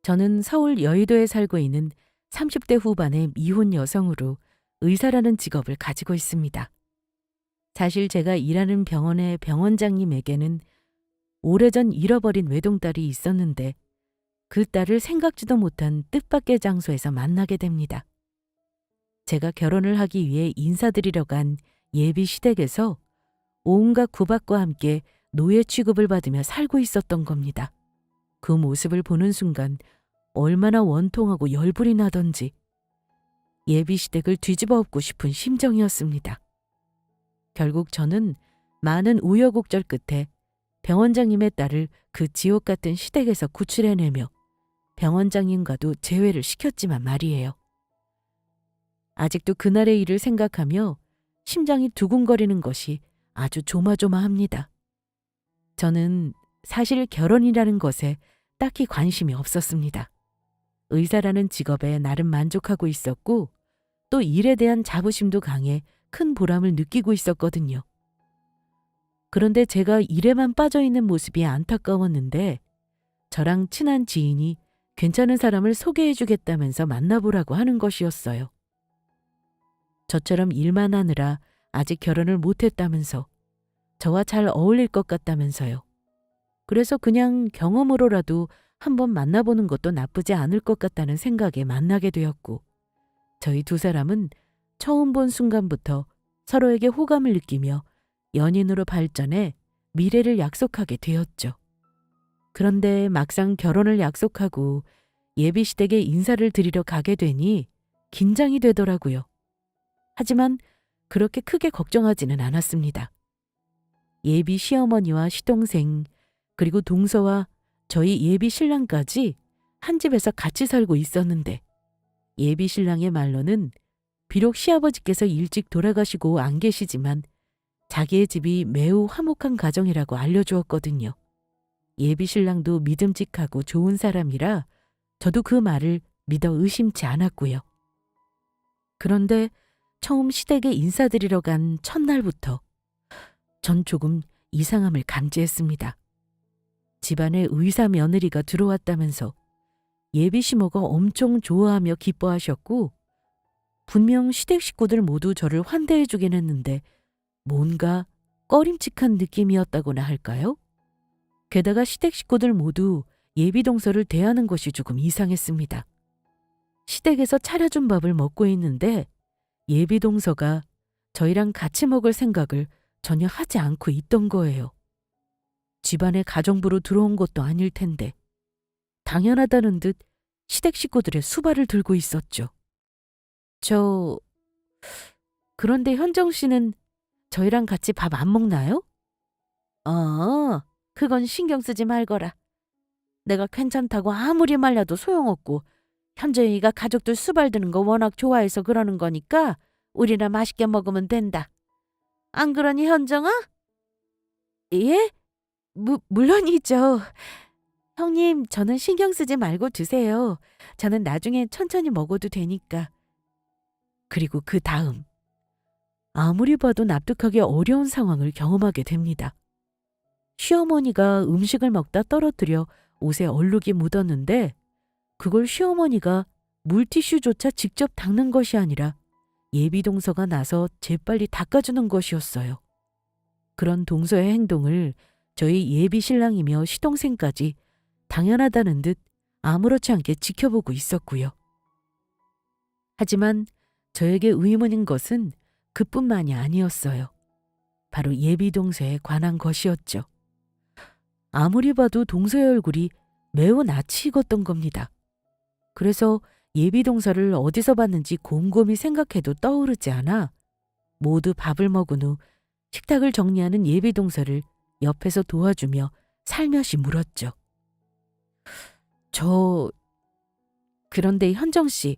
저는 서울 여의도에 살고 있는 30대 후반의 미혼 여성으로 의사라는 직업을 가지고 있습니다. 사실 제가 일하는 병원의 병원장님에게는 오래전 잃어버린 외동딸이 있었는데 그 딸을 생각지도 못한 뜻밖의 장소에서 만나게 됩니다. 제가 결혼을 하기 위해 인사드리러 간 예비 시댁에서 온갖 구박과 함께 노예 취급을 받으며 살고 있었던 겁니다. 그 모습을 보는 순간 얼마나 원통하고 열불이 나던지 예비 시댁을 뒤집어 엎고 싶은 심정이었습니다. 결국 저는 많은 우여곡절 끝에 병원장님의 딸을 그 지옥 같은 시댁에서 구출해내며 병원장님과도 재회를 시켰지만 말이에요. 아직도 그날의 일을 생각하며 심장이 두근거리는 것이 아주 조마조마합니다. 저는 사실 결혼이라는 것에 딱히 관심이 없었습니다. 의사라는 직업에 나름 만족하고 있었고 또 일에 대한 자부심도 강해 큰 보람을 느끼고 있었거든요. 그런데 제가 일에만 빠져있는 모습이 안타까웠는데 저랑 친한 지인이 괜찮은 사람을 소개해주겠다면서 만나보라고 하는 것이었어요. 저처럼 일만 하느라 아직 결혼을 못했다면서 저와 잘 어울릴 것 같다면서요. 그래서 그냥 경험으로라도 한번 만나보는 것도 나쁘지 않을 것 같다는 생각에 만나게 되었고 저희 두 사람은 처음 본 순간부터 서로에게 호감을 느끼며 연인으로 발전해 미래를 약속하게 되었죠. 그런데 막상 결혼을 약속하고 예비 시댁에 인사를 드리러 가게 되니 긴장이 되더라고요. 하지만 그렇게 크게 걱정하지는 않았습니다. 예비 시어머니와 시동생 그리고 동서와 저희 예비 신랑까지 한 집에서 같이 살고 있었는데 예비 신랑의 말로는 비록 시아버지께서 일찍 돌아가시고 안 계시지만 자기의 집이 매우 화목한 가정이라고 알려주었거든요. 예비 신랑도 믿음직하고 좋은 사람이라 저도 그 말을 믿어 의심치 않았고요. 그런데 처음 시댁에 인사드리러 간 첫날부터 전 조금 이상함을 감지했습니다. 집안에 의사 며느리가 들어왔다면서 예비 시모가 엄청 좋아하며 기뻐하셨고 분명 시댁 식구들 모두 저를 환대해주긴 했는데 뭔가 꺼림칙한 느낌이었다고나 할까요? 게다가 시댁 식구들 모두 예비 동서를 대하는 것이 조금 이상했습니다. 시댁에서 차려준 밥을 먹고 있는데 예비 동서가 저희랑 같이 먹을 생각을 전혀 하지 않고 있던 거예요. 집안에 가정부로 들어온 것도 아닐 텐데 당연하다는 듯 시댁 식구들의 수발을 들고 있었죠. 그런데 현정 씨는 저희랑 같이 밥 안 먹나요? 그건 신경 쓰지 말거라. 내가 괜찮다고 아무리 말려도 소용없고 현정이가 가족들 수발 드는 거 워낙 좋아해서 그러는 거니까 우리나 맛있게 먹으면 된다. 안 그러니 현정아? 예? 물론이죠. 형님, 저는 신경 쓰지 말고 드세요. 저는 나중에 천천히 먹어도 되니까. 그리고 그 다음. 아무리 봐도 납득하기 어려운 상황을 경험하게 됩니다. 시어머니가 음식을 먹다 떨어뜨려 옷에 얼룩이 묻었는데 그걸 시어머니가 물티슈조차 직접 닦는 것이 아니라 예비 동서가 나서 재빨리 닦아주는 것이었어요. 그런 동서의 행동을 저희 예비 신랑이며 시동생까지 당연하다는 듯 아무렇지 않게 지켜보고 있었고요. 하지만 저에게 의문인 것은 그뿐만이 아니었어요. 바로 예비 동서에 관한 것이었죠. 아무리 봐도 동서의 얼굴이 매우 낯이 익었던 겁니다. 그래서 예비 동서를 어디서 봤는지 곰곰이 생각해도 떠오르지 않아 모두 밥을 먹은 후 식탁을 정리하는 예비 동서를 옆에서 도와주며 살며시 물었죠. 그런데 현정 씨,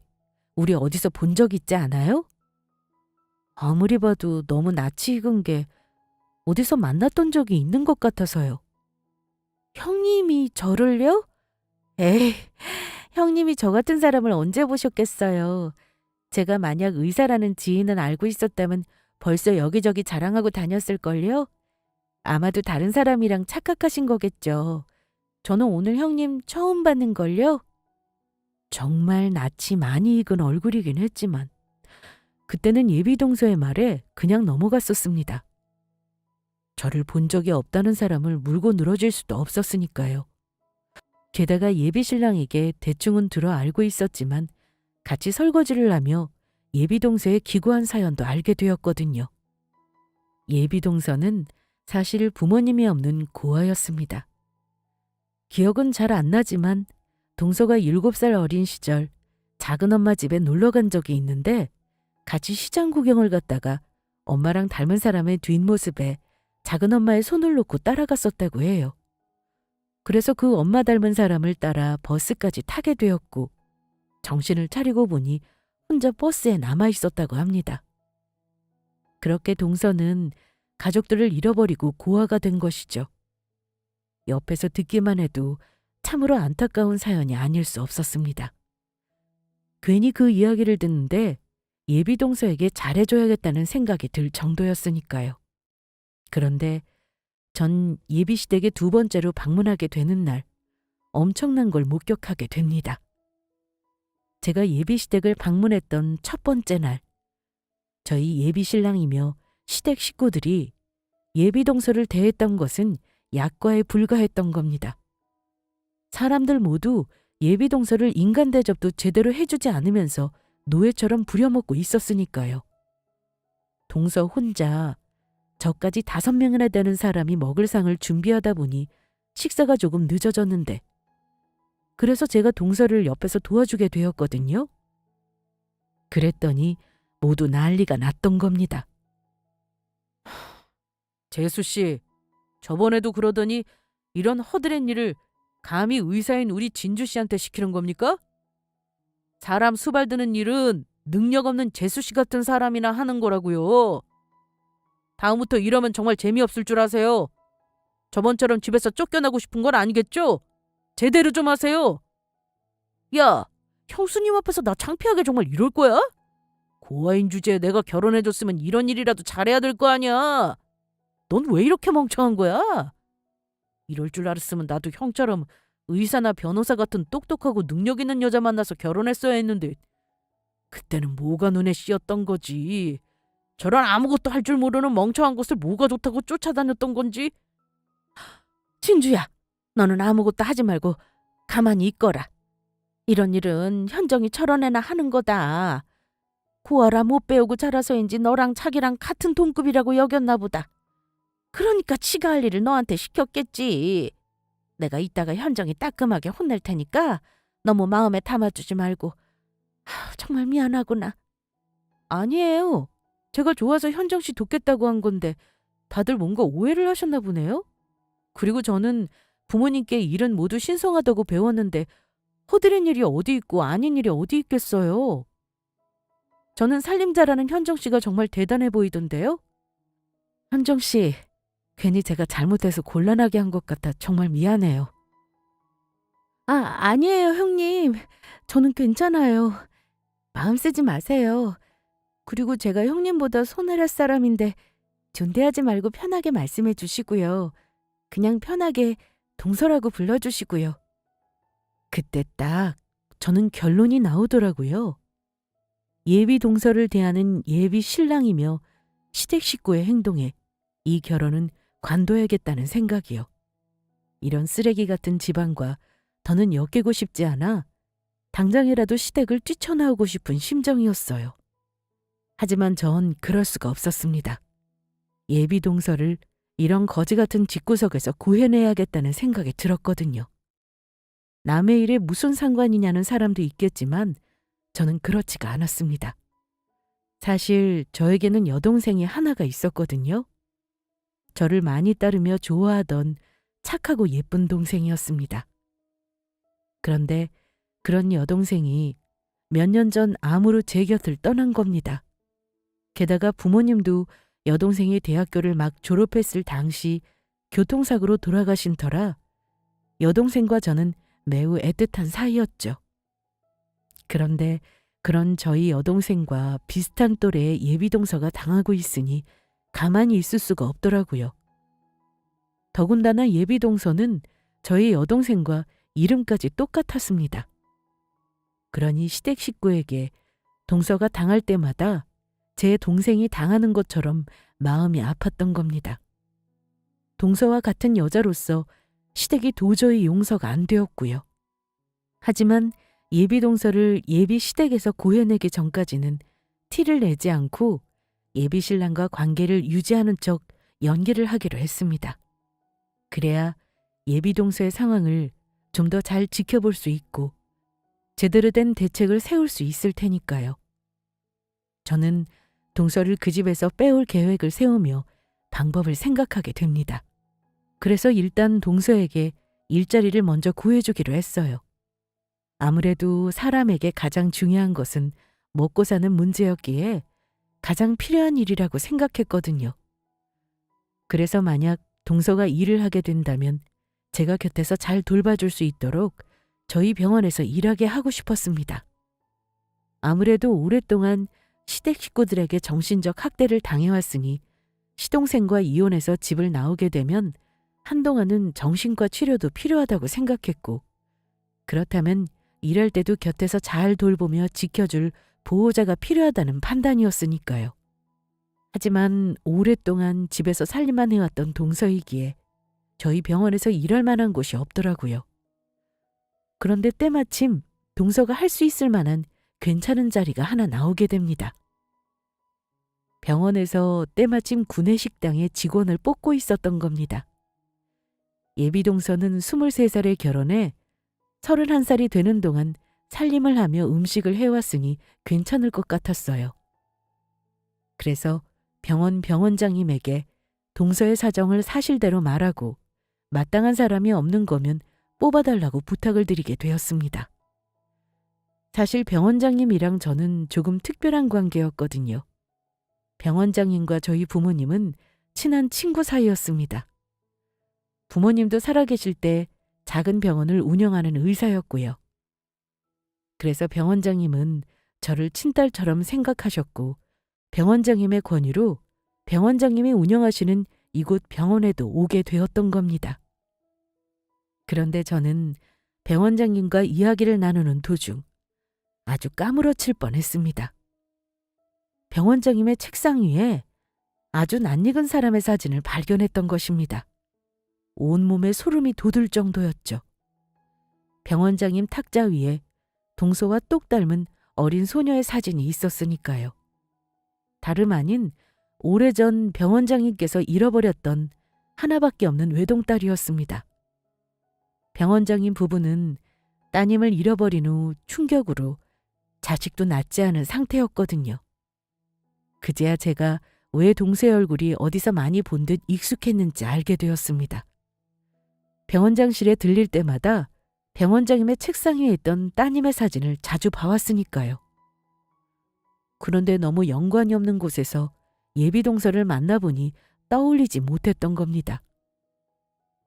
우리 어디서 본 적 있지 않아요? 아무리 봐도 너무 낯이 익은 게 어디서 만났던 적이 있는 것 같아서요. 형님이 저를요? 에이, 형님이 저 같은 사람을 언제 보셨겠어요. 제가 만약 의사라는 지인은 알고 있었다면 벌써 여기저기 자랑하고 다녔을걸요? 아마도 다른 사람이랑 착각하신 거겠죠. 저는 오늘 형님 처음 봤는걸요? 정말 낯이 많이 익은 얼굴이긴 했지만 그때는 예비동서의 말에 그냥 넘어갔었습니다. 저를 본 적이 없다는 사람을 물고 늘어질 수도 없었으니까요. 게다가 예비신랑에게 대충은 들어 알고 있었지만 같이 설거지를 하며 예비동서의 기구한 사연도 알게 되었거든요. 예비동서는 사실 부모님이 없는 고아였습니다. 기억은 잘 안 나지만 동서가 7살 어린 시절 작은엄마 집에 놀러 간 적이 있는데 같이 시장 구경을 갔다가 엄마랑 닮은 사람의 뒷모습에 작은엄마의 손을 놓고 따라갔었다고 해요. 그래서 그 엄마 닮은 사람을 따라 버스까지 타게 되었고 정신을 차리고 보니 혼자 버스에 남아 있었다고 합니다. 그렇게 동서는 가족들을 잃어버리고 고아가 된 것이죠. 옆에서 듣기만 해도 참으로 안타까운 사연이 아닐 수 없었습니다. 괜히 그 이야기를 듣는데 예비동서에게 잘해줘야겠다는 생각이 들 정도였으니까요. 그런데 전 예비시댁에 2번째로 방문하게 되는 날 엄청난 걸 목격하게 됩니다. 제가 예비시댁을 방문했던 첫 번째 날, 저희 예비신랑이며 시댁 식구들이 예비동서를 대했던 것은 약과에 불과했던 겁니다. 사람들 모두 예비동서를 인간 대접도 제대로 해주지 않으면서 노예처럼 부려먹고 있었으니까요. 동서 혼자 저까지 5명이나 되는 사람이 먹을 상을 준비하다 보니 식사가 조금 늦어졌는데 그래서 제가 동서를 옆에서 도와주게 되었거든요. 그랬더니 모두 난리가 났던 겁니다. 재수 씨, 저번에도 그러더니 이런 허드렛 일을 감히 의사인 우리 진주 씨한테 시키는 겁니까? 사람 수발드는 일은 능력 없는 재수 씨 같은 사람이나 하는 거라고요. 다음부터 이러면 정말 재미없을 줄 아세요. 저번처럼 집에서 쫓겨나고 싶은 건 아니겠죠? 제대로 좀 하세요. 야, 형수님 앞에서 나 창피하게 정말 이럴 거야? 고아인 주제에 내가 결혼해줬으면 이런 일이라도 잘해야 될 거 아니야. 넌 왜 이렇게 멍청한 거야? 이럴 줄 알았으면 나도 형처럼 의사나 변호사 같은 똑똑하고 능력 있는 여자 만나서 결혼했어야 했는데 그때는 뭐가 눈에 씌었던 거지. 저런 아무것도 할 줄 모르는 멍청한 것을 뭐가 좋다고 쫓아다녔던 건지. 진주야, 너는 아무것도 하지 말고 가만히 있거라. 이런 일은 현정이 저런 애나 하는 거다. 고아라 못 배우고 자라서인지 너랑 자기랑 같은 동급이라고 여겼나 보다. 그러니까 지가 할 일을 너한테 시켰겠지. 내가 이따가 현정이 따끔하게 혼낼 테니까 너무 마음에 담아주지 말고. 정말 미안하구나. 아니에요. 제가 좋아서 현정 씨 돕겠다고 한 건데 다들 뭔가 오해를 하셨나 보네요. 그리고 저는 부모님께 일은 모두 신성하다고 배웠는데 허드렛 일이 어디 있고 아닌 일이 어디 있겠어요. 저는 살림자라는 현정 씨가 정말 대단해 보이던데요. 현정 씨, 괜히 제가 잘못해서 곤란하게 한 것 같아 정말 미안해요. 아니에요, 형님. 저는 괜찮아요. 마음 쓰지 마세요. 그리고 제가 형님보다 손해랄 사람인데 존대하지 말고 편하게 말씀해 주시고요. 그냥 편하게 동서라고 불러주시고요. 그때 딱 저는 결론이 나오더라고요. 예비 동서를 대하는 예비 신랑이며 시댁 식구의 행동에 이 결혼은 관둬야겠다는 생각이요. 이런 쓰레기 같은 집안과 더는 엮이고 싶지 않아 당장이라도 시댁을 뛰쳐나오고 싶은 심정이었어요. 하지만 전 그럴 수가 없었습니다. 예비 동서를 이런 거지 같은 집구석에서 구해내야겠다는 생각이 들었거든요. 남의 일에 무슨 상관이냐는 사람도 있겠지만 저는 그렇지가 않았습니다. 사실 저에게는 여동생이 하나가 있었거든요. 저를 많이 따르며 좋아하던 착하고 예쁜 동생이었습니다. 그런데 그런 여동생이 몇 년 전 암으로 제 곁을 떠난 겁니다. 게다가 부모님도 여동생이 대학교를 막 졸업했을 당시 교통사고로 돌아가신 터라 여동생과 저는 매우 애틋한 사이였죠. 그런데 그런 저희 여동생과 비슷한 또래의 예비동서가 당하고 있으니 가만히 있을 수가 없더라고요. 더군다나 예비동서는 저희 여동생과 이름까지 똑같았습니다. 그러니 시댁 식구에게 동서가 당할 때마다 제 동생이 당하는 것처럼 마음이 아팠던 겁니다. 동서와 같은 여자로서 시댁이 도저히 용서가 안 되었고요. 하지만 예비 동서를 예비 시댁에서 고해내기 전까지는 티를 내지 않고 예비 신랑과 관계를 유지하는 척 연기를 하기로 했습니다. 그래야 예비 동서의 상황을 좀 더 잘 지켜볼 수 있고 제대로 된 대책을 세울 수 있을 테니까요. 저는 동서를 그 집에서 빼올 계획을 세우며 방법을 생각하게 됩니다. 그래서 일단 동서에게 일자리를 먼저 구해주기로 했어요. 아무래도 사람에게 가장 중요한 것은 먹고 사는 문제였기에 가장 필요한 일이라고 생각했거든요. 그래서 만약 동서가 일을 하게 된다면 제가 곁에서 잘 돌봐줄 수 있도록 저희 병원에서 일하게 하고 싶었습니다. 아무래도 오랫동안 시댁 식구들에게 정신적 학대를 당해왔으니 시동생과 이혼해서 집을 나오게 되면 한동안은 정신과 치료도 필요하다고 생각했고, 그렇다면 일할 때도 곁에서 잘 돌보며 지켜줄 보호자가 필요하다는 판단이었으니까요. 하지만 오랫동안 집에서 살림만 해왔던 동서이기에 저희 병원에서 일할 만한 곳이 없더라고요. 그런데 때마침 동서가 할 수 있을 만한 괜찮은 자리가 하나 나오게 됩니다. 병원에서 때마침 구내식당에 직원을 뽑고 있었던 겁니다. 예비 동서는 23살에 결혼해 31살이 되는 동안 살림을 하며 음식을 해왔으니 괜찮을 것 같았어요. 그래서 병원장님에게 동서의 사정을 사실대로 말하고 마땅한 사람이 없는 거면 뽑아달라고 부탁을 드리게 되었습니다. 사실 병원장님이랑 저는 조금 특별한 관계였거든요. 병원장님과 저희 부모님은 친한 친구 사이였습니다. 부모님도 살아계실 때 작은 병원을 운영하는 의사였고요. 그래서 병원장님은 저를 친딸처럼 생각하셨고 병원장님의 권유로 병원장님이 운영하시는 이곳 병원에도 오게 되었던 겁니다. 그런데 저는 병원장님과 이야기를 나누는 도중 아주 까무러칠 뻔했습니다. 병원장님의 책상 위에 아주 낯익은 사람의 사진을 발견했던 것입니다. 온몸에 소름이 돋을 정도였죠. 병원장님 탁자 위에 동서와 똑 닮은 어린 소녀의 사진이 있었으니까요. 다름 아닌 오래전 병원장님께서 잃어버렸던 하나밖에 없는 외동딸이었습니다. 병원장님 부부는 따님을 잃어버린 후 충격으로 자식도 낳지 않은 상태였거든요. 그제야 제가 왜 동서의 얼굴이 어디서 많이 본 듯 익숙했는지 알게 되었습니다. 병원장실에 들릴 때마다 병원장님의 책상 위에 있던 따님의 사진을 자주 봐왔으니까요. 그런데 너무 연관이 없는 곳에서 예비 동서를 만나보니 떠올리지 못했던 겁니다.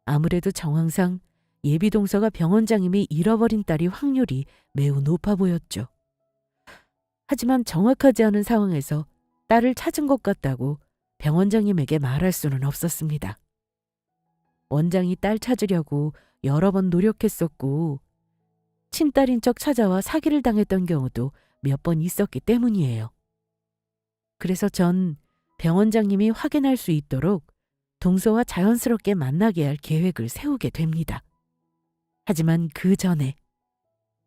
아무래도 정황상 예비 동서가 병원장님이 잃어버린 딸이 확률이 매우 높아 보였죠. 하지만 정확하지 않은 상황에서 딸을 찾은 것 같다고 병원장님에게 말할 수는 없었습니다. 원장이 딸 찾으려고 여러 번 노력했었고 친딸인 척 찾아와 사기를 당했던 경우도 몇 번 있었기 때문이에요. 그래서 전 병원장님이 확인할 수 있도록 동서와 자연스럽게 만나게 할 계획을 세우게 됩니다. 하지만 그 전에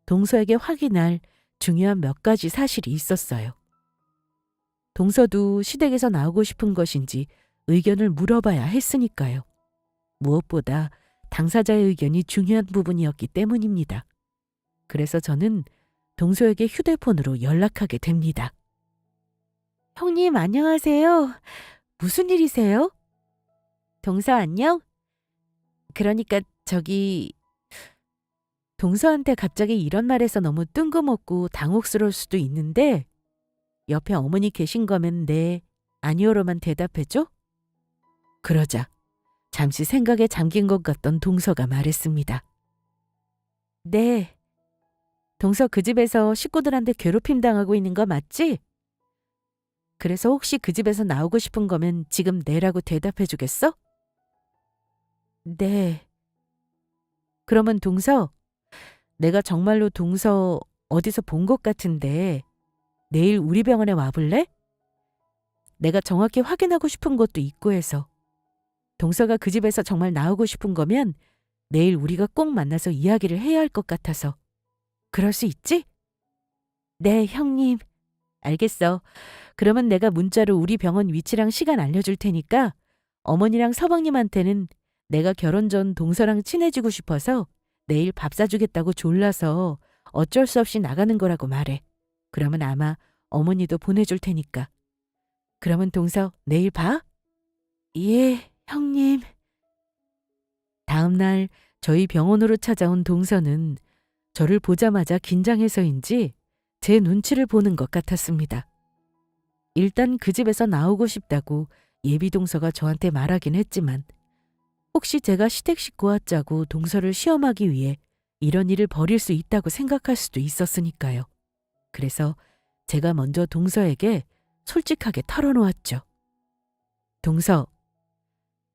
동서에게 확인할 중요한 몇 가지 사실이 있었어요. 동서도 시댁에서 나오고 싶은 것인지 의견을 물어봐야 했으니까요. 무엇보다 당사자의 의견이 중요한 부분이었기 때문입니다. 그래서 저는 동서에게 휴대폰으로 연락하게 됩니다. 형님 안녕하세요. 무슨 일이세요? 동서 안녕? 그러니까 동서한테 갑자기 이런 말해서 너무 뜬금없고 당혹스러울 수도 있는데 옆에 어머니 계신 거면 네, 아니오로만 대답해줘? 그러자 잠시 생각에 잠긴 것 같던 동서가 말했습니다. 네. 동서 그 집에서 식구들한테 괴롭힘 당하고 있는 거 맞지? 그래서 혹시 그 집에서 나오고 싶은 거면 지금 네라고 대답해 주겠어? 네. 그러면 동서, 내가 정말로 동서 어디서 본 것 같은데 내일 우리 병원에 와볼래? 내가 정확히 확인하고 싶은 것도 있고 해서. 동서가 그 집에서 정말 나오고 싶은 거면 내일 우리가 꼭 만나서 이야기를 해야 할 것 같아서. 그럴 수 있지? 네, 형님. 알겠어. 그러면 내가 문자로 우리 병원 위치랑 시간 알려줄 테니까 어머니랑 서방님한테는 내가 결혼 전 동서랑 친해지고 싶어서 내일 밥 사주겠다고 졸라서 어쩔 수 없이 나가는 거라고 말해. 그러면 아마 어머니도 보내줄 테니까. 그러면 동서 내일 봐? 예, 형님. 다음 날 저희 병원으로 찾아온 동서는 저를 보자마자 긴장해서인지 제 눈치를 보는 것 같았습니다. 일단 그 집에서 나오고 싶다고 예비 동서가 저한테 말하긴 했지만 혹시 제가 시댁 식구와 짜고 동서를 시험하기 위해 이런 일을 벌일 수 있다고 생각할 수도 있었으니까요. 그래서 제가 먼저 동서에게 솔직하게 털어놓았죠. 동서,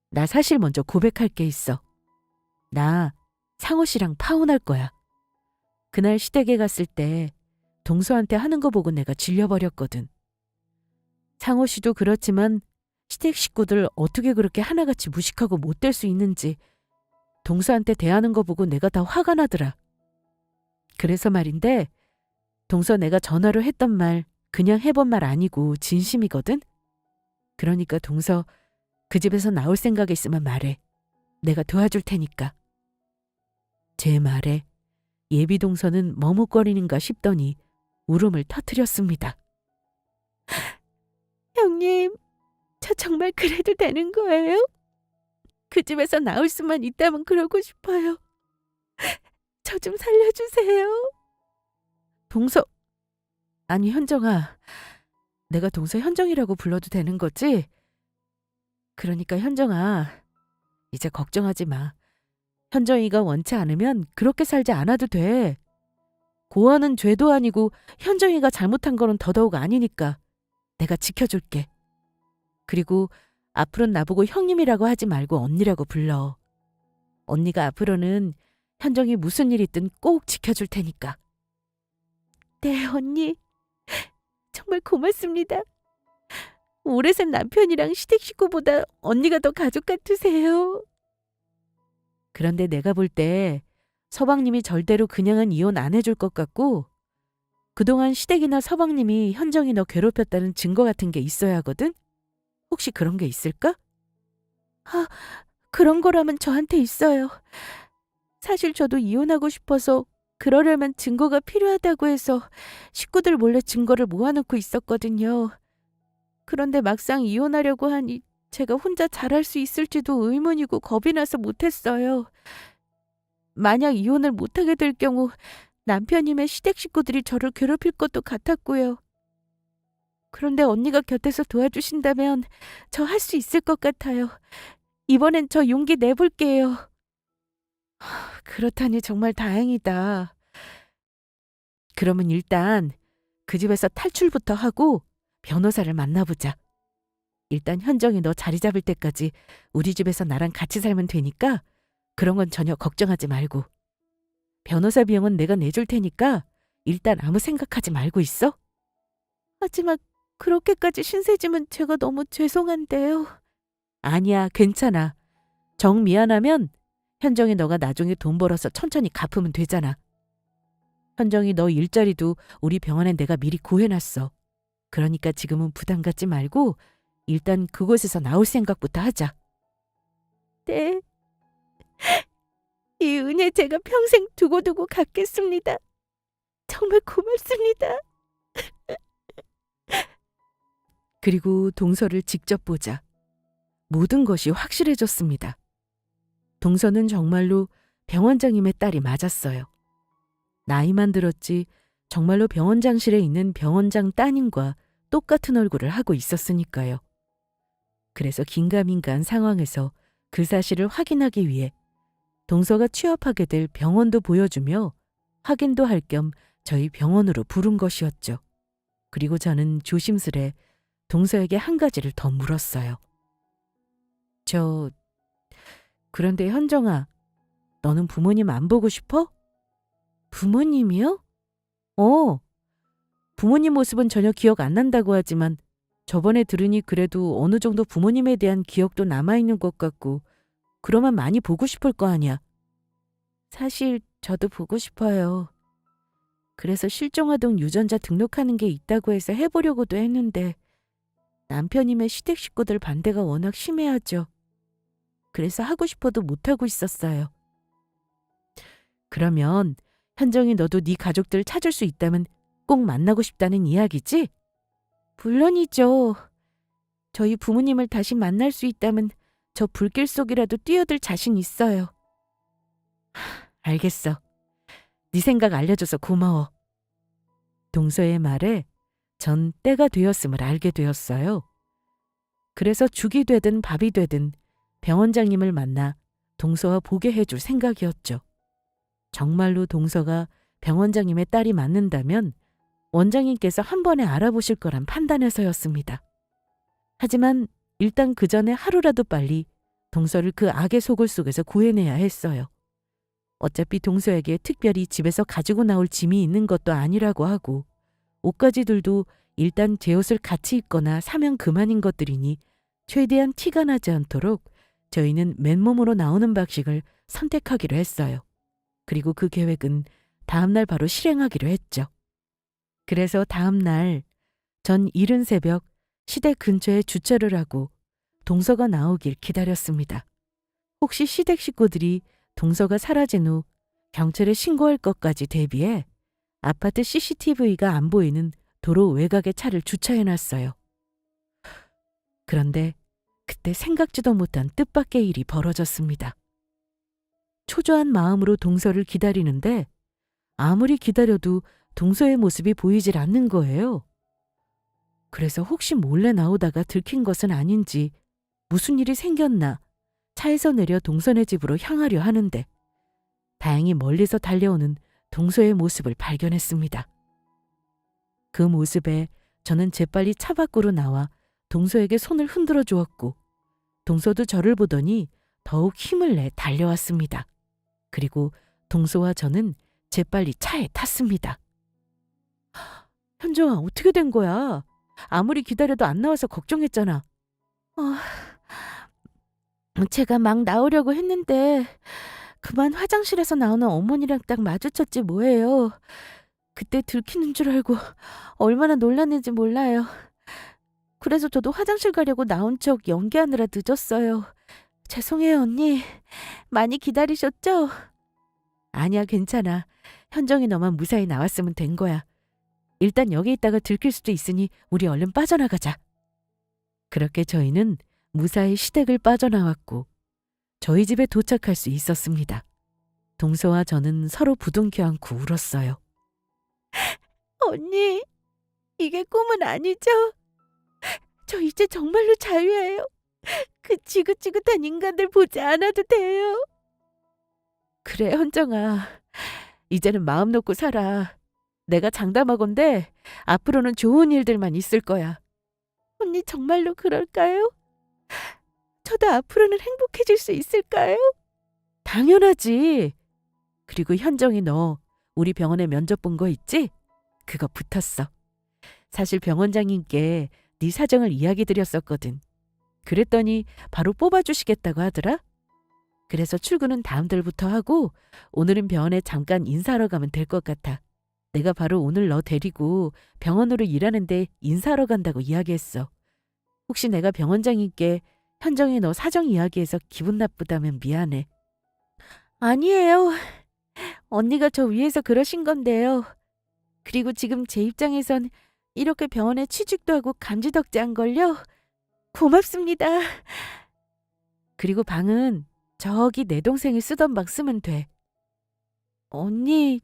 나 사실 먼저 고백할 게 있어. 나 상호 씨랑 파혼할 거야. 그날 시댁에 갔을 때 동서한테 하는 거 보고 내가 질려버렸거든. 상호 씨도 그렇지만 시댁 식구들 어떻게 그렇게 하나같이 무식하고 못될 수 있는지 동서한테 대하는 거 보고 내가 다 화가 나더라. 그래서 말인데 동서 내가 전화로 했던 말 그냥 해본 말 아니고 진심이거든? 그러니까 동서 그 집에서 나올 생각 있으면 말해. 내가 도와줄 테니까. 제 말에 예비 동서는 머뭇거리는가 싶더니 울음을 터뜨렸습니다. 형님, 저 정말 그래도 되는 거예요? 그 집에서 나올 수만 있다면 그러고 싶어요. 저 좀 살려주세요. 동서, 아니 현정아, 내가 동서 현정이라고 불러도 되는 거지? 그러니까 현정아, 이제 걱정하지 마. 현정이가 원치 않으면 그렇게 살지 않아도 돼. 고아는 죄도 아니고 현정이가 잘못한 거는 더더욱 아니니까 내가 지켜줄게. 그리고 앞으로는 나보고 형님이라고 하지 말고 언니라고 불러. 언니가 앞으로는 현정이 무슨 일 있든 꼭 지켜줄 테니까. 네, 언니. 정말 고맙습니다. 오래 산 남편이랑 시댁 식구보다 언니가 더 가족 같으세요. 그런데 내가 볼 때 서방님이 절대로 그냥은 이혼 안 해줄 것 같고 그동안 시댁이나 서방님이 현정이 너 괴롭혔다는 증거 같은 게 있어야 하거든? 혹시 그런 게 있을까? 아, 그런 거라면 저한테 있어요. 사실 저도 이혼하고 싶어서 그러려면 증거가 필요하다고 해서 식구들 몰래 증거를 모아놓고 있었거든요. 그런데 막상 이혼하려고 하니 제가 혼자 잘할 수 있을지도 의문이고 겁이 나서 못했어요. 만약 이혼을 못하게 될 경우 남편님의 시댁 식구들이 저를 괴롭힐 것도 같았고요. 그런데 언니가 곁에서 도와주신다면 저 할 수 있을 것 같아요. 이번엔 저 용기 내볼게요. 그렇다니 정말 다행이다. 그러면 일단 그 집에서 탈출부터 하고 변호사를 만나보자. 일단 현정이 너 자리 잡을 때까지 우리 집에서 나랑 같이 살면 되니까 그런 건 전혀 걱정하지 말고. 변호사 비용은 내가 내줄 테니까 일단 아무 생각하지 말고 있어. 하지만 그렇게까지 신세지면 제가 너무 죄송한데요. 아니야, 괜찮아. 정 미안하면 현정이 너가 나중에 돈 벌어서 천천히 갚으면 되잖아. 현정이 너 일자리도 우리 병원에 내가 미리 구해놨어. 그러니까 지금은 부담 갖지 말고 일단 그곳에서 나올 생각부터 하자. 네. 이 은혜 제가 평생 두고두고 갚겠습니다. 정말 고맙습니다. 그리고 동서를 직접 보자. 모든 것이 확실해졌습니다. 동서는 정말로 병원장님의 딸이 맞았어요. 나이만 들었지 정말로 병원장실에 있는 병원장 따님과 똑같은 얼굴을 하고 있었으니까요. 그래서 긴가민가한 상황에서 그 사실을 확인하기 위해 동서가 취업하게 될 병원도 보여주며 확인도 할 겸 저희 병원으로 부른 것이었죠. 그리고 저는 조심스레 동서에게 한 가지를 더 물었어요. 그런데 현정아, 너는 부모님 안 보고 싶어? 부모님이요? 어, 부모님 모습은 전혀 기억 안 난다고 하지만 저번에 들으니 그래도 어느 정도 부모님에 대한 기억도 남아있는 것 같고 그러면 많이 보고 싶을 거 아니야. 사실 저도 보고 싶어요. 그래서 실종아동 유전자 등록하는 게 있다고 해서 해보려고도 했는데 남편이며 시댁 식구들 반대가 워낙 심해하죠. 그래서 하고 싶어도 못하고 있었어요. 그러면 현정이 너도 네 가족들 찾을 수 있다면 꼭 만나고 싶다는 이야기지? 물론이죠. 저희 부모님을 다시 만날 수 있다면 저 불길 속이라도 뛰어들 자신 있어요. 알겠어. 네 생각 알려줘서 고마워. 동서의 말에 전 때가 되었음을 알게 되었어요. 그래서 죽이 되든 밥이 되든 병원장님을 만나 동서와 보게 해줄 생각이었죠. 정말로 동서가 병원장님의 딸이 맞는다면 원장님께서 한 번에 알아보실 거란 판단해서였습니다. 하지만 일단 그 전에 하루라도 빨리 동서를 그 악의 소굴 속에서 구해내야 했어요. 어차피 동서에게 특별히 집에서 가지고 나올 짐이 있는 것도 아니라고 하고 옷가지들도 일단 제 옷을 같이 입거나 사면 그만인 것들이니 최대한 티가 나지 않도록 저희는 맨몸으로 나오는 방식을 선택하기로 했어요. 그리고 그 계획은 다음날 바로 실행하기로 했죠. 그래서 다음날 전 이른 새벽 시댁 근처에 주차를 하고 동서가 나오길 기다렸습니다. 혹시 시댁 식구들이 동서가 사라진 후 경찰에 신고할 것까지 대비해 아파트 CCTV가 안 보이는 도로 외곽에 차를 주차해놨어요. 그런데 그때 생각지도 못한 뜻밖의 일이 벌어졌습니다. 초조한 마음으로 동서를 기다리는데 아무리 기다려도 동서의 모습이 보이질 않는 거예요. 그래서 혹시 몰래 나오다가 들킨 것은 아닌지 무슨 일이 생겼나 차에서 내려 동서네 집으로 향하려 하는데 다행히 멀리서 달려오는 동서의 모습을 발견했습니다. 그 모습에 저는 재빨리 차 밖으로 나와 동서에게 손을 흔들어 주었고 동서도 저를 보더니 더욱 힘을 내 달려왔습니다. 그리고 동서와 저는 재빨리 차에 탔습니다. 현정아, 어떻게 된 거야? 아무리 기다려도 안 나와서 걱정했잖아. 제가 막 나오려고 했는데 그만 화장실에서 나오는 어머니랑 딱 마주쳤지 뭐예요. 그때 들키는 줄 알고 얼마나 놀랐는지 몰라요. 그래서 저도 화장실 가려고 나온 척 연기하느라 늦었어요. 죄송해요, 언니. 많이 기다리셨죠? 아니야, 괜찮아. 현정이 너만 무사히 나왔으면 된 거야. 일단 여기 있다가 들킬 수도 있으니 우리 얼른 빠져나가자. 그렇게 저희는 무사히 시댁을 빠져나왔고 저희 집에 도착할 수 있었습니다. 동서와 저는 서로 부둥켜 안고 울었어요. 언니, 이게 꿈은 아니죠? 저 이제 정말로 자유예요. 그 지긋지긋한 인간들 보지 않아도 돼요. 그래, 현정아. 이제는 마음 놓고 살아. 내가 장담하건대 앞으로는 좋은 일들만 있을 거야. 언니 정말로 그럴까요? 저도 앞으로는 행복해질 수 있을까요? 당연하지. 그리고 현정이 너 우리 병원에 면접 본 거 있지? 그거 붙었어. 사실 병원장님께 네 사정을 이야기 드렸었거든. 그랬더니 바로 뽑아주시겠다고 하더라. 그래서 출근은 다음 달부터 하고 오늘은 병원에 잠깐 인사하러 가면 될 것 같아. 내가 바로 오늘 너 데리고 병원으로 일하는데 인사하러 간다고 이야기했어. 혹시 내가 병원장님께 현정이 너 사정 이야기해서 기분 나쁘다면 미안해. 아니에요. 언니가 저 위해서 그러신 건데요. 그리고 지금 제 입장에선 이렇게 병원에 취직도 하고 감지덕지한걸요. 고맙습니다. 그리고 방은 저기 내 동생이 쓰던 방 쓰면 돼. 언니,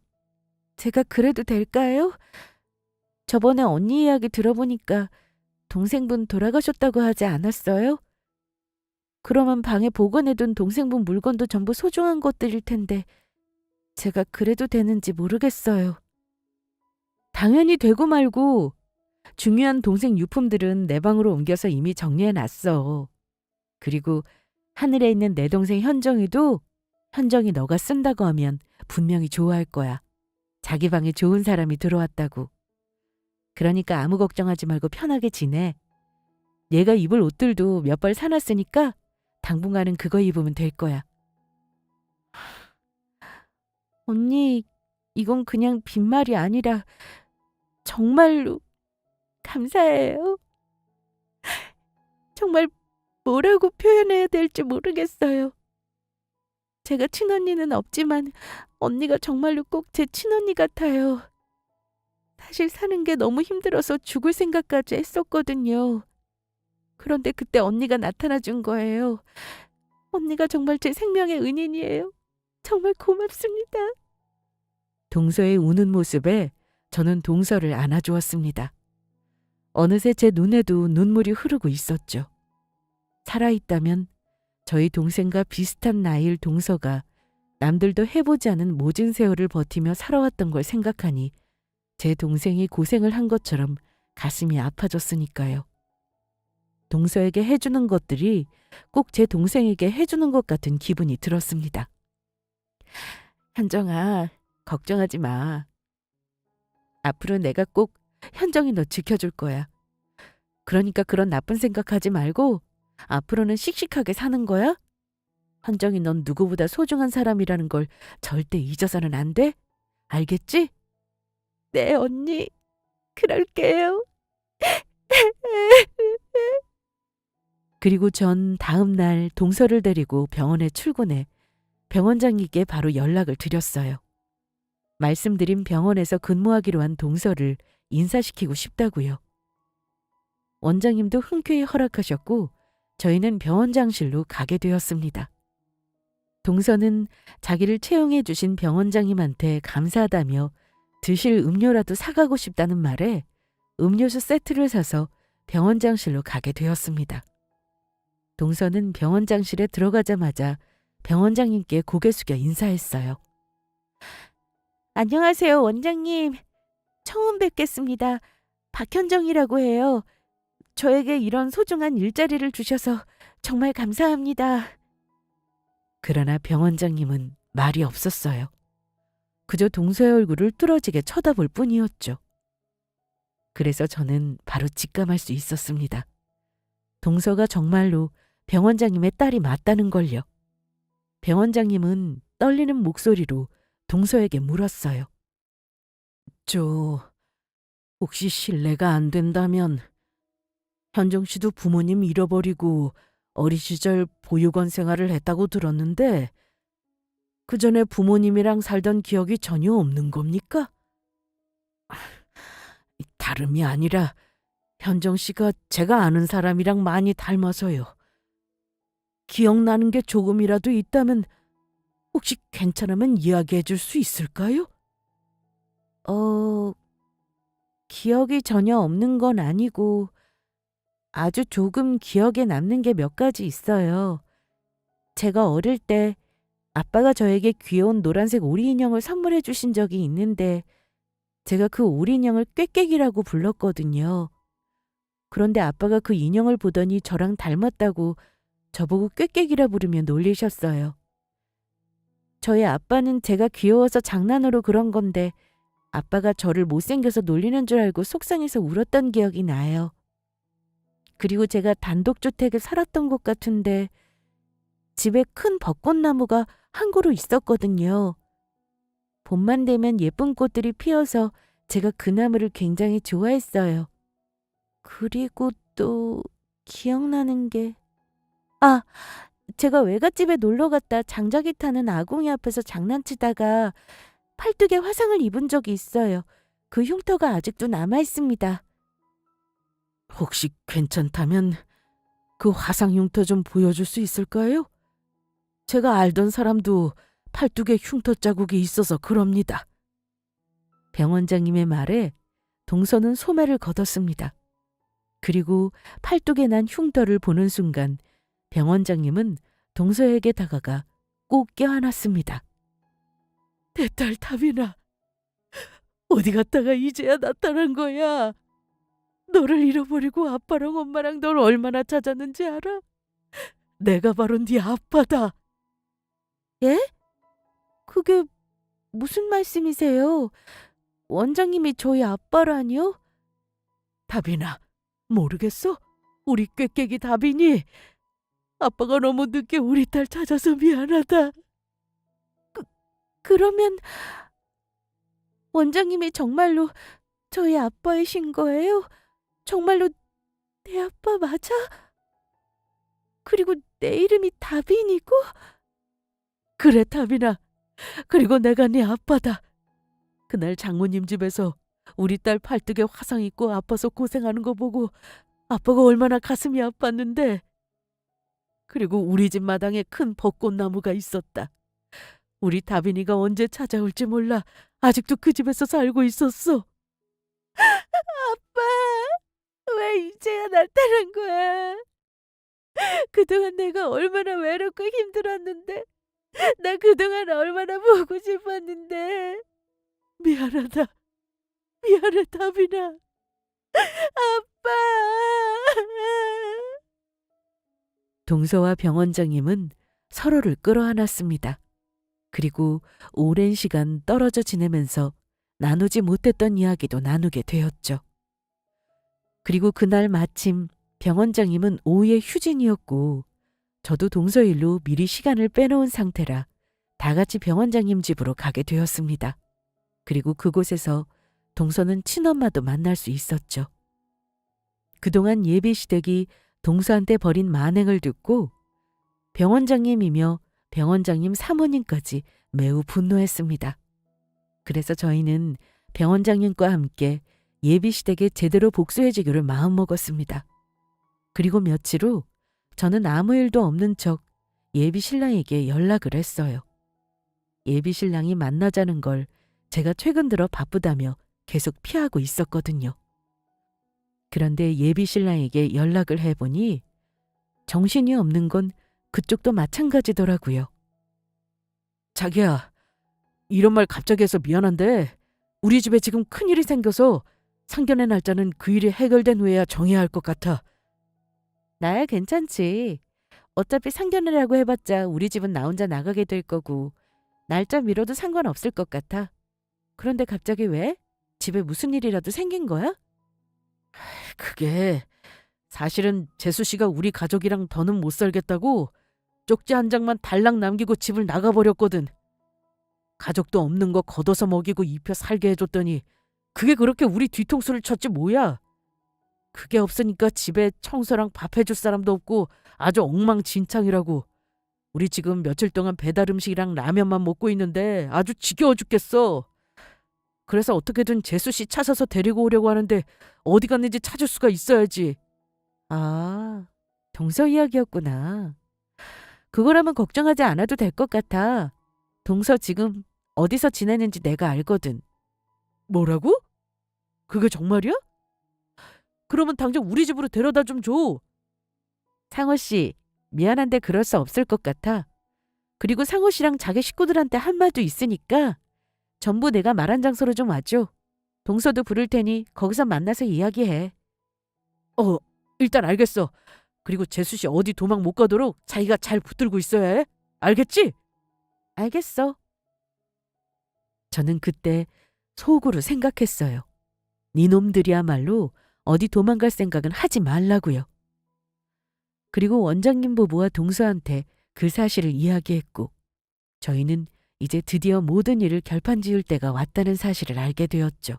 제가 그래도 될까요? 저번에 언니 이야기 들어보니까 동생분 돌아가셨다고 하지 않았어요? 그러면 방에 보관해둔 동생분 물건도 전부 소중한 것들일 텐데 제가 그래도 되는지 모르겠어요. 당연히 되고 말고 중요한 동생 유품들은 내 방으로 옮겨서 이미 정리해놨어. 그리고 하늘에 있는 내 동생 현정이도 현정이 너가 쓴다고 하면 분명히 좋아할 거야. 자기 방에 좋은 사람이 들어왔다고. 그러니까 아무 걱정하지 말고 편하게 지내. 얘가 입을 옷들도 몇 벌 사놨으니까 당분간은 그거 입으면 될 거야. 언니, 이건 그냥 빈말이 아니라 정말로 감사해요. 정말 뭐라고 표현해야 될지 모르겠어요. 제가 친언니는 없지만 언니가 정말로 꼭 제 친언니 같아요. 사실 사는 게 너무 힘들어서 죽을 생각까지 했었거든요. 그런데 그때 언니가 나타나 준 거예요. 언니가 정말 제 생명의 은인이에요. 정말 고맙습니다. 동서의 우는 모습에 저는 동서를 안아주었습니다. 어느새 제 눈에도 눈물이 흐르고 있었죠. 살아있다면 저희 동생과 비슷한 나이일 동서가 남들도 해보지 않은 모진 세월을 버티며 살아왔던 걸 생각하니 제 동생이 고생을 한 것처럼 가슴이 아파졌으니까요. 동서에게 해주는 것들이 꼭 제 동생에게 해주는 것 같은 기분이 들었습니다. 현정아, 걱정하지 마. 앞으로 내가 꼭 현정이 너 지켜줄 거야. 그러니까 그런 나쁜 생각하지 말고 앞으로는 씩씩하게 사는 거야. 현정이 넌 누구보다 소중한 사람이라는 걸 절대 잊어서는 안 돼. 알겠지? 네, 언니. 그럴게요. 그리고 전 다음 날 동서를 데리고 병원에 출근해 병원장님께 바로 연락을 드렸어요. 말씀드린 병원에서 근무하기로 한 동서를 인사시키고 싶다고요. 원장님도 흔쾌히 허락하셨고 저희는 병원장실로 가게 되었습니다. 동서는 자기를 채용해 주신 병원장님한테 감사하다며 드실 음료라도 사가고 싶다는 말에 음료수 세트를 사서 병원장실로 가게 되었습니다. 동서는 병원장실에 들어가자마자 병원장님께 고개 숙여 인사했어요. 안녕하세요, 원장님. 처음 뵙겠습니다. 박현정이라고 해요. 저에게 이런 소중한 일자리를 주셔서 정말 감사합니다. 그러나 병원장님은 말이 없었어요. 그저 동서의 얼굴을 뚫어지게 쳐다볼 뿐이었죠. 그래서 저는 바로 직감할 수 있었습니다. 동서가 정말로 병원장님의 딸이 맞다는 걸요. 병원장님은 떨리는 목소리로 동서에게 물었어요. 혹시 실례가 안 된다면 현정 씨도 부모님 잃어버리고 어린 시절 보육원 생활을 했다고 들었는데 그 전에 부모님이랑 살던 기억이 전혀 없는 겁니까? 다름이 아니라 현정 씨가 제가 아는 사람이랑 많이 닮아서요. 기억나는 게 조금이라도 있다면 혹시 괜찮으면 이야기해 줄 수 있을까요? 기억이 전혀 없는 건 아니고 아주 조금 기억에 남는 게 몇 가지 있어요. 제가 어릴 때 아빠가 저에게 귀여운 노란색 오리 인형을 선물해 주신 적이 있는데 제가 그 오리 인형을 꾀꾀기라고 불렀거든요. 그런데 아빠가 그 인형을 보더니 저랑 닮았다고 저보고 꾀꾀기라 부르며 놀리셨어요. 저희 아빠는 제가 귀여워서 장난으로 그런 건데 아빠가 저를 못생겨서 놀리는 줄 알고 속상해서 울었던 기억이 나요. 그리고 제가 단독주택에 살았던 것 같은데 집에 큰 벚꽃나무가 한 그루 있었거든요. 봄만 되면 예쁜 꽃들이 피어서 제가 그 나무를 굉장히 좋아했어요. 그리고 또 기억나는 게 제가 외갓집에 놀러 갔다 장작이 타는 아궁이 앞에서 장난치다가 팔뚝에 화상을 입은 적이 있어요. 그 흉터가 아직도 남아 있습니다. 혹시 괜찮다면 그 화상 흉터 좀 보여줄 수 있을까요? 제가 알던 사람도 팔뚝에 흉터 자국이 있어서 그럽니다. 병원장님의 말에 동서는 소매를 걷었습니다. 그리고 팔뚝에 난 흉터를 보는 순간 병원장님은 동서에게 다가가 꼭 껴안았습니다. 내 딸 다빈아, 어디 갔다가 이제야 나타난 거야? 너를 잃어버리고 아빠랑 엄마랑 널 얼마나 찾았는지 알아? 내가 바로 네 아빠다. 예? 그게 무슨 말씀이세요? 원장님이 저희 아빠라니요? 다빈아, 모르겠어? 우리 꾀깨기 다빈이 아빠가 너무 늦게 우리 딸 찾아서 미안하다. 그러면 원장님이 정말로 저희 아빠이신 거예요? 정말로 내 아빠 맞아? 그리고 내 이름이 다빈이고? 그래, 다빈아. 그리고 내가 네 아빠다. 그날 장모님 집에서 우리 딸 팔뚝에 화상 입고 아파서 고생하는 거 보고 아빠가 얼마나 가슴이 아팠는데. 그리고 우리 집 마당에 큰 벚꽃나무가 있었다. 우리 다빈이가 언제 찾아올지 몰라 아직도 그 집에서 살고 있었어. 아빠, 왜 이제야 나타난 거야? 그동안 내가 얼마나 외롭고 힘들었는데, 나 그동안 얼마나 보고 싶었는데. 미안하다. 미안해, 다빈아. 아빠. 동서와 병원장님은 서로를 끌어안았습니다. 그리고 오랜 시간 떨어져 지내면서 나누지 못했던 이야기도 나누게 되었죠. 그리고 그날 마침 병원장님은 오후에 휴진이었고 저도 동서일로 미리 시간을 빼놓은 상태라 다 같이 병원장님 집으로 가게 되었습니다. 그리고 그곳에서 동서는 친엄마도 만날 수 있었죠. 그동안 예비시댁이 동서한테 벌인 만행을 듣고 병원장님이며 병원장님 사모님까지 매우 분노했습니다. 그래서 저희는 병원장님과 함께 예비시댁에 제대로 복수해주기를 마음먹었습니다. 그리고 며칠 후 저는 아무 일도 없는 척 예비신랑에게 연락을 했어요. 예비신랑이 만나자는 걸 제가 최근 들어 바쁘다며 계속 피하고 있었거든요. 그런데 예비신랑에게 연락을 해보니 정신이 없는 건 그쪽도 마찬가지더라고요. 자기야, 이런 말 갑자기 해서 미안한데 우리 집에 지금 큰일이 생겨서 상견례 날짜는 그 일이 해결된 후에야 정해야 할 것 같아. 나야 괜찮지. 어차피 상견례라고 해봤자 우리 집은 나 혼자 나가게 될 거고 날짜 미뤄도 상관없을 것 같아. 그런데 갑자기 왜? 집에 무슨 일이라도 생긴 거야? 그게 사실은 재수 씨가 우리 가족이랑 더는 못 살겠다고 쪽지 한 장만 달랑 남기고 집을 나가버렸거든. 가족도 없는 거 걷어서 먹이고 입혀 살게 해줬더니 그게 그렇게 우리 뒤통수를 쳤지 뭐야. 그게 없으니까 집에 청소랑 밥 해줄 사람도 없고 아주 엉망진창이라고. 우리 지금 며칠 동안 배달 음식이랑 라면만 먹고 있는데 아주 지겨워 죽겠어. 그래서 어떻게든 재수 씨 찾아서 데리고 오려고 하는데 어디 갔는지 찾을 수가 있어야지. 아, 동서 이야기였구나. 그거라면 걱정하지 않아도 될 것 같아. 동서 지금 어디서 지내는지 내가 알거든. 뭐라고? 그게 정말이야? 그러면 당장 우리 집으로 데려다 좀 줘. 상호 씨, 미안한데 그럴 수 없을 것 같아. 그리고 상호 씨랑 자기 식구들한테 한 말도 있으니까 전부 내가 말한 장소로 좀 와줘. 동서도 부를 테니 거기서 만나서 이야기해. 일단 알겠어. 그리고 재수 씨 어디 도망 못 가도록 자기가 잘 붙들고 있어야 해. 알겠지? 알겠어. 저는 그때 속으로 생각했어요. 니놈들이야말로 어디 도망갈 생각은 하지 말라고요. 그리고 원장님 부부와 동서한테 그 사실을 이야기했고 저희는 이제 드디어 모든 일을 결판지을 때가 왔다는 사실을 알게 되었죠.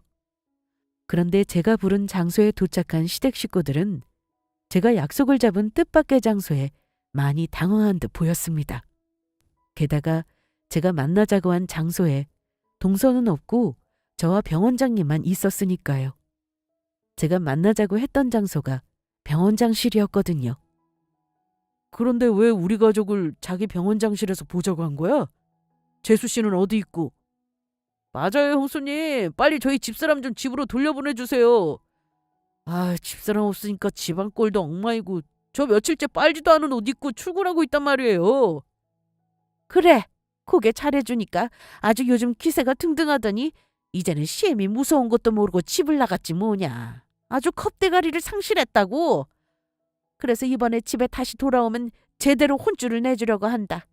그런데 제가 부른 장소에 도착한 시댁 식구들은 제가 약속을 잡은 뜻밖의 장소에 많이 당황한 듯 보였습니다. 게다가 제가 만나자고 한 장소에 동서는 없고 저와 병원장님만 있었으니까요. 제가 만나자고 했던 장소가 병원장실이었거든요. 그런데 왜 우리 가족을 자기 병원장실에서 보자고 한 거야? 재수 씨는 어디 있고? 맞아요, 형수님. 빨리 저희 집사람 좀 집으로 돌려보내주세요. 집사람 없으니까 집안 꼴도 엉망이고 저 며칠째 빨지도 않은 옷 입고 출근하고 있단 말이에요. 그래, 고개 잘해주니까 아주 요즘 기세가 등등하더니 이제는 시엠이 무서운 것도 모르고 집을 나갔지 뭐냐. 아주 겁대가리를 상실했다고. 그래서 이번에 집에 다시 돌아오면 제대로 혼쭐을 내주려고 한다.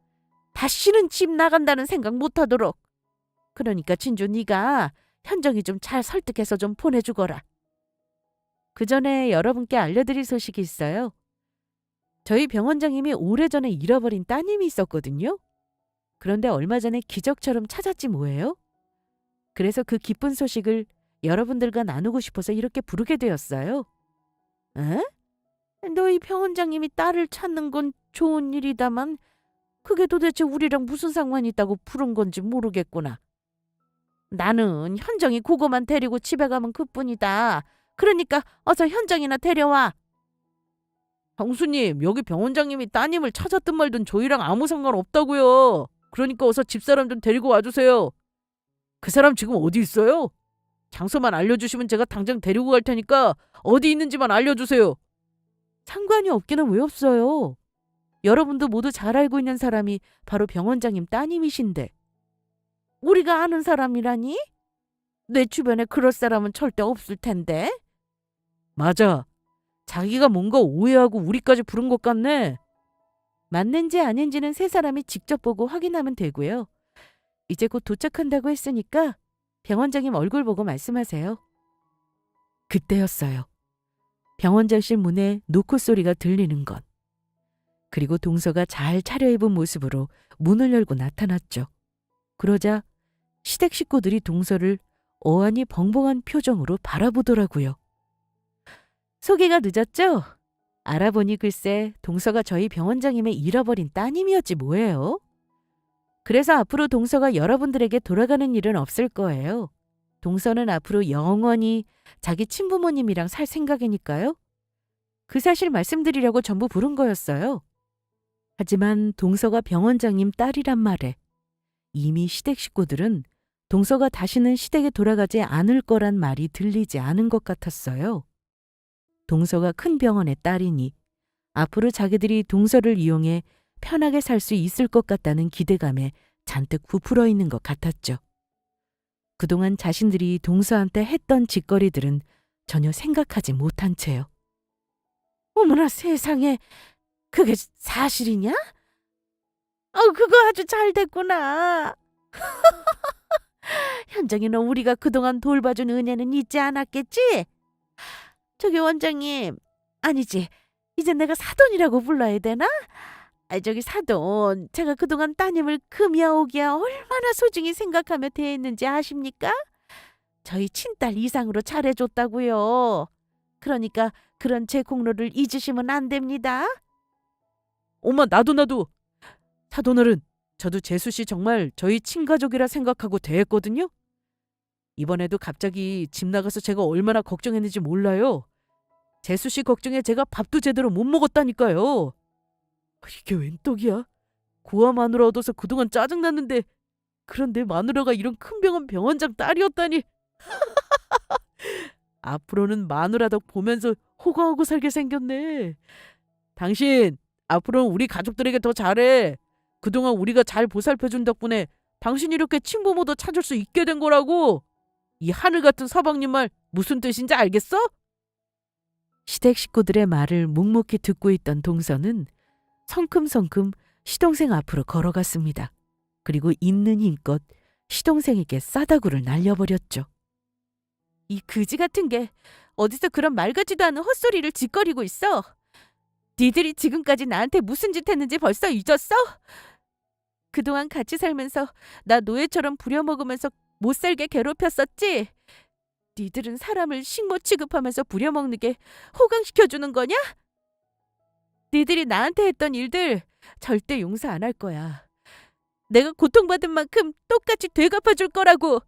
다시는 집 나간다는 생각 못하도록. 그러니까 진주 네가 현정이 좀 잘 설득해서 좀 보내주거라. 그 전에 여러분께 알려드릴 소식이 있어요. 저희 병원장님이 오래전에 잃어버린 따님이 있었거든요. 그런데 얼마 전에 기적처럼 찾았지 뭐예요? 그래서 그 기쁜 소식을 여러분들과 나누고 싶어서 이렇게 부르게 되었어요. 에? 너희 병원장님이 딸을 찾는 건 좋은 일이다만 그게 도대체 우리랑 무슨 상관이 있다고 부른 건지 모르겠구나. 나는 현정이 그거만 데리고 집에 가면 그뿐이다. 그러니까 어서 현정이나 데려와. 형수님, 여기 병원장님이 따님을 찾았든 말든 저희랑 아무 상관 없다고요. 그러니까 어서 집사람 좀 데리고 와주세요. 그 사람 지금 어디 있어요? 장소만 알려주시면 제가 당장 데리고 갈 테니까 어디 있는지만 알려주세요. 상관이 없기는 왜 없어요? 여러분도 모두 잘 알고 있는 사람이 바로 병원장님 따님이신데. 우리가 아는 사람이라니? 내 주변에 그럴 사람은 절대 없을 텐데. 맞아. 자기가 뭔가 오해하고 우리까지 부른 것 같네. 맞는지 아닌지는 세 사람이 직접 보고 확인하면 되고요. 이제 곧 도착한다고 했으니까 병원장님 얼굴 보고 말씀하세요. 그때였어요. 병원장실 문에 노크 소리가 들리는 것. 그리고 동서가 잘 차려입은 모습으로 문을 열고 나타났죠. 그러자 시댁 식구들이 동서를 어안이 벙벙한 표정으로 바라보더라고요. 소개가 늦었죠? 알아보니 글쎄 동서가 저희 병원장님의 잃어버린 따님이었지 뭐예요. 그래서 앞으로 동서가 여러분들에게 돌아가는 일은 없을 거예요. 동서는 앞으로 영원히 자기 친부모님이랑 살 생각이니까요. 그 사실 말씀드리려고 전부 부른 거였어요. 하지만 동서가 병원장님 딸이란 말에 이미 시댁 식구들은 동서가 다시는 시댁에 돌아가지 않을 거란 말이 들리지 않은 것 같았어요. 동서가 큰 병원의 딸이니 앞으로 자기들이 동서를 이용해 편하게 살 수 있을 것 같다는 기대감에 잔뜩 부풀어 있는 것 같았죠. 그동안 자신들이 동서한테 했던 짓거리들은 전혀 생각하지 못한 채요. 어머나 세상에, 그게 사실이냐? 그거 아주 잘 됐구나. 현정이는 우리가 그동안 돌봐준 은혜는 잊지 않았겠지? 저기 원장님, 아니지, 이제 내가 사돈이라고 불러야 되나? 저기 사돈, 제가 그동안 따님을 금이야 오기야 얼마나 소중히 생각하며 대했는지 아십니까? 저희 친딸 이상으로 잘해줬다고요. 그러니까 그런 제 공로를 잊으시면 안 됩니다. 엄마, 나도. 사돈어른, 저도 재수씨 정말 저희 친가족이라 생각하고 대했거든요. 이번에도 갑자기 집 나가서 제가 얼마나 걱정했는지 몰라요. 재수씨 걱정에 제가 밥도 제대로 못 먹었다니까요. 이게 웬 떡이야? 고아 마누라 얻어서 그동안 짜증났는데 그런데 마누라가 이런 큰 병원 병원장 딸이었다니. 앞으로는 마누라 덕 보면서 호강하고 살게 생겼네. 당신 앞으로는 우리 가족들에게 더 잘해. 그동안 우리가 잘 보살펴준 덕분에 당신이 이렇게 친부모도 찾을 수 있게 된 거라고. 이 하늘 같은 서방님 말 무슨 뜻인지 알겠어? 시댁 식구들의 말을 묵묵히 듣고 있던 동서는 성큼성큼 시동생 앞으로 걸어갔습니다. 그리고 있는 힘껏 시동생에게 싸다구를 날려버렸죠. 이 그지 같은 게 어디서 그런 말 같지도 않은 헛소리를 짓거리고 있어. 니들이 지금까지 나한테 무슨 짓 했는지 벌써 잊었어? 그동안 같이 살면서 나 노예처럼 부려먹으면서 못살게 괴롭혔었지? 니들은 사람을 식모 취급하면서 부려먹는 게 호강시켜주는 거냐? 니들이 나한테 했던 일들 절대 용서 안 할 거야. 내가 고통받은 만큼 똑같이 되갚아줄 거라고.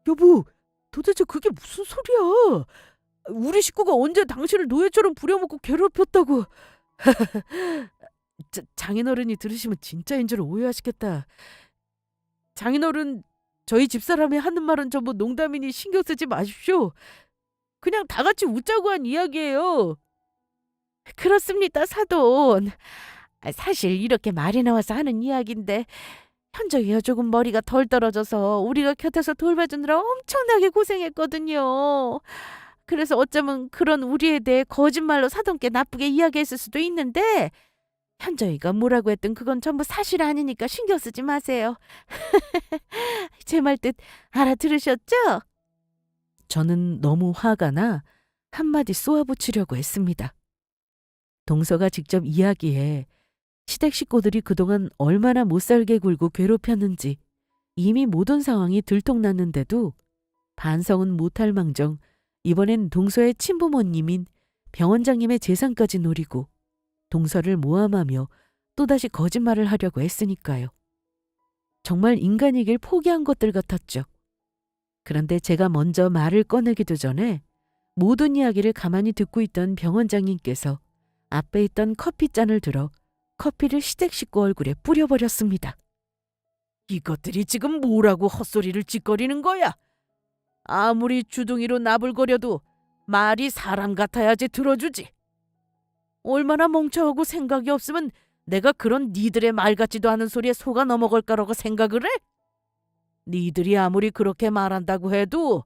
여보, 도대체 그게 무슨 소리야? 우리 식구가 언제 당신을 노예처럼 부려먹고 괴롭혔다고. 장인어른이 들으시면 진짜인 줄 오해하시겠다. 장인어른, 저희 집사람이 하는 말은 전부 농담이니 신경 쓰지 마십시오. 그냥 다 같이 웃자고 한 이야기예요. 그렇습니다, 사돈. 사실 이렇게 말이 나와서 하는 이야기인데 현정이가 조금 머리가 덜 떨어져서 우리가 곁에서 돌봐주느라 엄청나게 고생했거든요. 그래서 어쩌면 그런 우리에 대해 거짓말로 사돈께 나쁘게 이야기했을 수도 있는데 현정이가 뭐라고 했든 그건 전부 사실 아니니까 신경 쓰지 마세요. 제 말 뜻 알아들으셨죠? 저는 너무 화가 나 한마디 쏘아붙이려고 했습니다. 동서가 직접 이야기해 시댁 식구들이 그동안 얼마나 못살게 굴고 괴롭혔는지 이미 모든 상황이 들통났는데도 반성은 못할 망정 이번엔 동서의 친부모님인 병원장님의 재산까지 노리고 동서를 모함하며 또다시 거짓말을 하려고 했으니까요. 정말 인간이길 포기한 것들 같았죠. 그런데 제가 먼저 말을 꺼내기도 전에 모든 이야기를 가만히 듣고 있던 병원장님께서 앞에 있던 커피잔을 들어 커피를 시댁 식구 얼굴에 뿌려버렸습니다. 이것들이 지금 뭐라고 헛소리를 짓거리는 거야? 아무리 주둥이로 나불거려도 말이 사람 같아야지 들어주지. 얼마나 멍청하고 생각이 없으면 내가 그런 니들의 말 같지도 않은 소리에 속아 넘어갈 거라고 생각을 해? 니들이 아무리 그렇게 말한다고 해도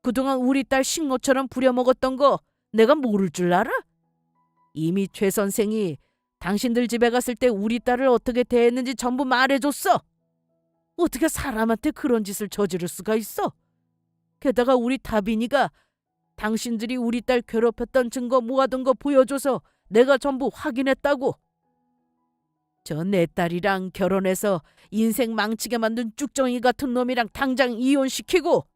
그동안 우리 딸 식모처럼 부려먹었던 거 내가 모를 줄 알아? 이미 최 선생이 당신들 집에 갔을 때 우리 딸을 어떻게 대했는지 전부 말해줬어. 어떻게 사람한테 그런 짓을 저지를 수가 있어? 게다가 우리 다빈이가 당신들이 우리 딸 괴롭혔던 증거 모아둔 거 보여줘서 내가 전부 확인했다고. 저 내 딸이랑 결혼해서 인생 망치게 만든 쭉정이 같은 놈이랑 당장 이혼시키고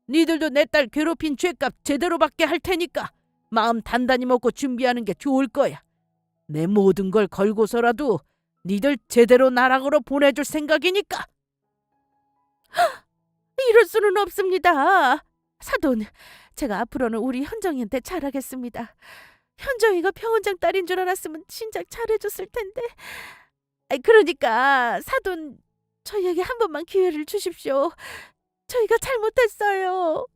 니들도 내 딸 괴롭힌 죄값 제대로 받게 할 테니까 마음 단단히 먹고 준비하는 게 좋을 거야. 내 모든 걸 걸고서라도 니들 제대로 나락으로 보내줄 생각이니까. 이럴 수는 없습니다. 사돈, 제가 앞으로는 우리 현정이한테 잘하겠습니다. 현정이가 병원장 딸인 줄 알았으면 진작 잘해줬을 텐데. 그러니까 사돈, 저희에게 한 번만 기회를 주십시오. 저희가 잘못했어요.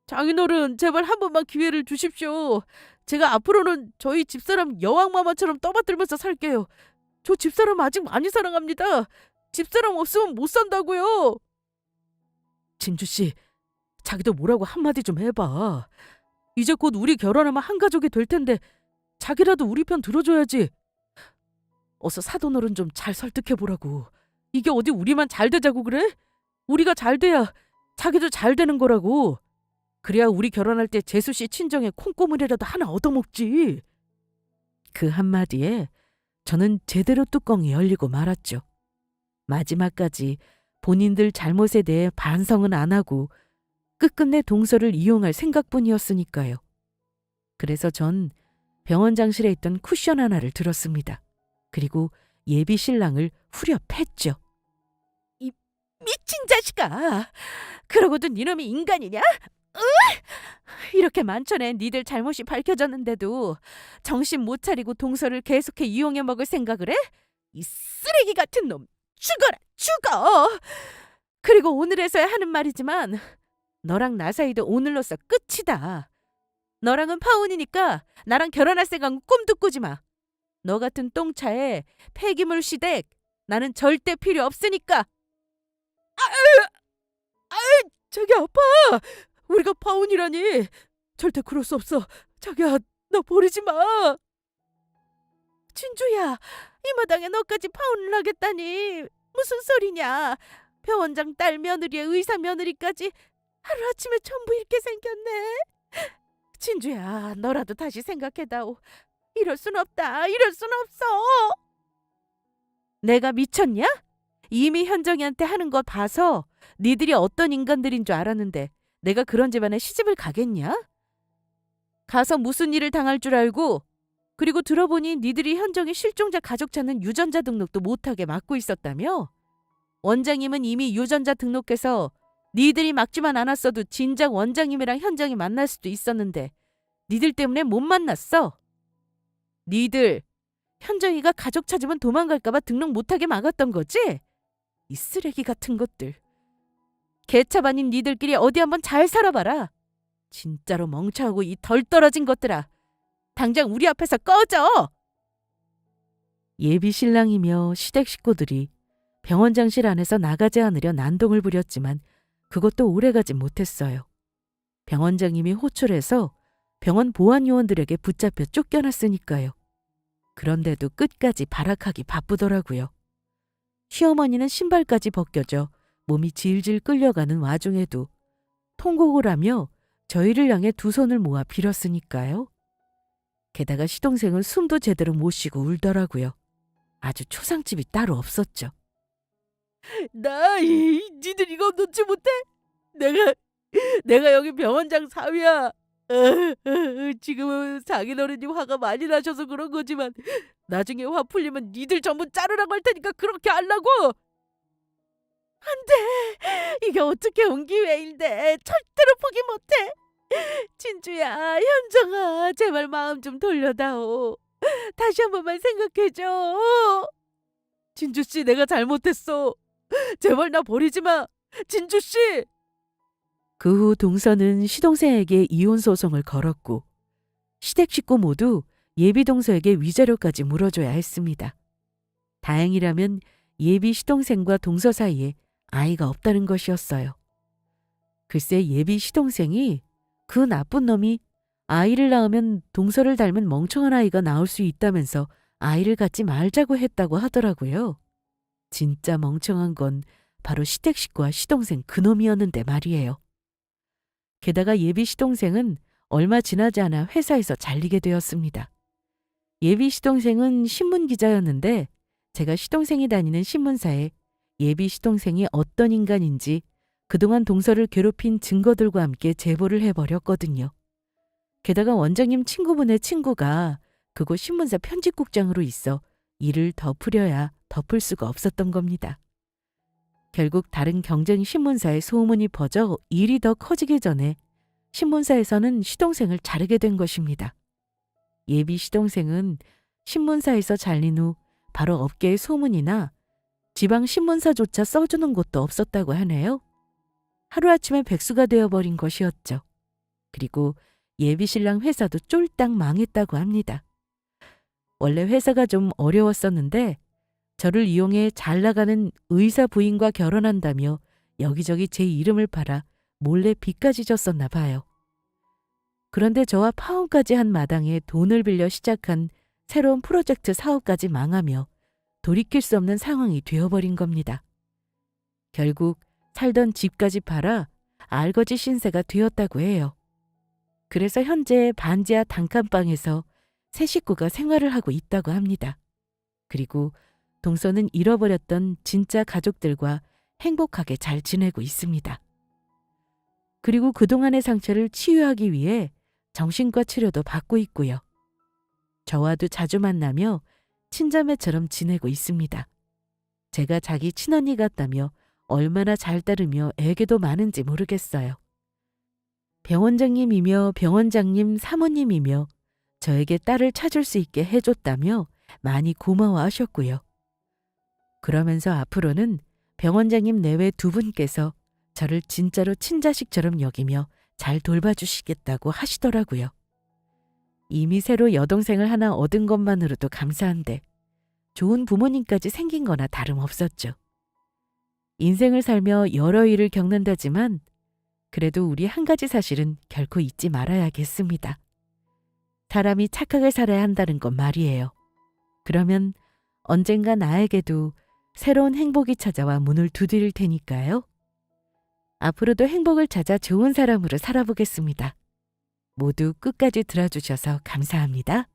장인어른, 제발 한 번만 기회를 주십시오. 제가 앞으로는 저희 집사람 여왕마마처럼 떠받들면서 살게요. 저 집사람 아직 많이 사랑합니다. 집사람 없으면 못 산다고요. 진주씨, 자기도 뭐라고 한마디 좀 해봐. 이제 곧 우리 결혼하면 한 가족이 될 텐데 자기라도 우리 편 들어줘야지. 어서 사돈어른 좀 잘 설득해보라고. 이게 어디 우리만 잘 되자고 그래? 우리가 잘 돼야 자기도 잘 되는 거라고. 그래야 우리 결혼할 때 재수씨 친정에 콩고물이라도 하나 얻어먹지. 그 한마디에 저는 제대로 뚜껑이 열리고 말았죠. 마지막까지 본인들 잘못에 대해 반성은 안 하고 끝끝내 동서를 이용할 생각뿐이었으니까요. 그래서 전 병원장실에 있던 쿠션 하나를 들었습니다. 그리고 예비 신랑을 후려 팼죠. 이 미친 자식아! 그러고도 니놈이 인간이냐? 이렇게 만천에 니들 잘못이 밝혀졌는데도 정신 못 차리고 동서를 계속해 이용해 먹을 생각을 해? 이 쓰레기 같은 놈! 죽어라! 죽어! 그리고 오늘에서야 하는 말이지만 너랑 나 사이도 오늘로써 끝이다. 너랑은 파혼이니까 나랑 결혼할 생각은 꿈도 꾸지 마. 너 같은 똥차에 폐기물 시댁 나는 절대 필요 없으니까. 자기 아파. 우리가 파혼이라니. 절대 그럴 수 없어. 자기야, 너 버리지 마. 진주야, 이 마당에 너까지 파혼을 하겠다니 무슨 소리냐. 병원장 딸 며느리에 의사 며느리까지 하루아침에 전부 잃게 생겼네. 진주야, 너라도 다시 생각해다오. 이럴 순 없다. 이럴 순 없어. 내가 미쳤냐? 이미 현정이한테 하는 거 봐서 니들이 어떤 인간들인 줄 알았는데 내가 그런 집안에 시집을 가겠냐? 가서 무슨 일을 당할 줄 알고. 그리고 들어보니 니들이 현정이 실종자 가족 찾는 유전자 등록도 못하게 막고 있었다며? 원장님은 이미 유전자 등록해서 니들이 막지만 않았어도 진작 원장님이랑 현정이 만날 수도 있었는데 니들 때문에 못 만났어. 니들 현정이가 가족 찾으면 도망갈까봐 등록 못하게 막았던 거지? 이 쓰레기 같은 것들. 개차 반인 니들끼리 어디 한번 잘 살아봐라. 진짜로 멍청하고 이 덜 떨어진 것들아. 당장 우리 앞에서 꺼져. 예비 신랑이며 시댁 식구들이 병원장실 안에서 나가지 않으려 난동을 부렸지만 그것도 오래가지 못했어요. 병원장님이 호출해서 병원 보안 요원들에게 붙잡혀 쫓겨났으니까요. 그런데도 끝까지 발악하기 바쁘더라고요. 시어머니는 신발까지 벗겨져 몸이 질질 끌려가는 와중에도 통곡을 하며 저희를 향해 두 손을 모아 빌었으니까요. 게다가 시동생은 숨도 제대로 못 쉬고 울더라고요. 아주 초상집이 따로 없었죠. 니들 이거 놓지 못해? 내가 여기 병원장 사위야. 지금은 장인어른이 화가 많이 나셔서 그런 거지만 나중에 화 풀리면 니들 전부 자르라고 할 테니까 그렇게 하려고. 안 돼. 이게 어떻게 온 기회인데 절대로 포기 못해. 진주야, 현정아, 제발 마음 좀 돌려다오. 다시 한 번만 생각해줘. 진주씨, 내가 잘못했어. 제발 나 버리지 마. 진주씨. 그 후 동서는 시동생에게 이혼 소송을 걸었고 시댁 식구 모두 예비 동서에게 위자료까지 물어줘야 했습니다. 다행이라면 예비 시동생과 동서 사이에 아이가 없다는 것이었어요. 글쎄 예비 시동생이 그 나쁜 놈이 아이를 낳으면 동서를 닮은 멍청한 아이가 나올 수 있다면서 아이를 갖지 말자고 했다고 하더라고요. 진짜 멍청한 건 바로 시댁 식구와 시동생 그놈이었는데 말이에요. 게다가 예비 시동생은 얼마 지나지 않아 회사에서 잘리게 되었습니다. 예비 시동생은 신문 기자였는데 제가 시동생이 다니는 신문사에 예비 시동생이 어떤 인간인지 그동안 동서를 괴롭힌 증거들과 함께 제보를 해버렸거든요. 게다가 원장님 친구분의 친구가 그곳 신문사 편집국장으로 있어 일을 덮으려야 덮을 수가 없었던 겁니다. 결국 다른 경쟁 신문사에 소문이 퍼져 일이 더 커지기 전에 신문사에서는 시동생을 자르게 된 것입니다. 예비 시동생은 신문사에서 잘린 후 바로 업계에 소문이 나 지방 신문사조차 써주는 곳도 없었다고 하네요. 하루아침에 백수가 되어버린 것이었죠. 그리고 예비 신랑 회사도 쫄딱 망했다고 합니다. 원래 회사가 좀 어려웠었는데 저를 이용해 잘 나가는 의사 부인과 결혼한다며 여기저기 제 이름을 팔아 몰래 빚까지 졌었나 봐요. 그런데 저와 파혼까지 한 마당에 돈을 빌려 시작한 새로운 프로젝트 사업까지 망하며 돌이킬 수 없는 상황이 되어버린 겁니다. 결국 살던 집까지 팔아 알거지 신세가 되었다고 해요. 그래서 현재 반지하 단칸방에서 세 식구가 생활을 하고 있다고 합니다. 그리고 동서는 잃어버렸던 진짜 가족들과 행복하게 잘 지내고 있습니다. 그리고 그동안의 상처를 치유하기 위해 정신과 치료도 받고 있고요. 저와도 자주 만나며 친자매처럼 지내고 있습니다. 제가 자기 친언니 같다며 얼마나 잘 따르며 애교도 많은지 모르겠어요. 병원장님이며 병원장님 사모님이며 저에게 딸을 찾을 수 있게 해줬다며 많이 고마워하셨고요. 그러면서 앞으로는 병원장님 내외 두 분께서 저를 진짜로 친자식처럼 여기며 잘 돌봐주시겠다고 하시더라고요. 이미 새로 여동생을 하나 얻은 것만으로도 감사한데 좋은 부모님까지 생긴 거나 다름없었죠. 인생을 살며 여러 일을 겪는다지만 그래도 우리 한 가지 사실은 결코 잊지 말아야겠습니다. 사람이 착하게 살아야 한다는 건 말이에요. 그러면 언젠가 나에게도 새로운 행복이 찾아와 문을 두드릴 테니까요. 앞으로도 행복을 찾아 좋은 사람으로 살아보겠습니다. 모두 끝까지 들어주셔서 감사합니다.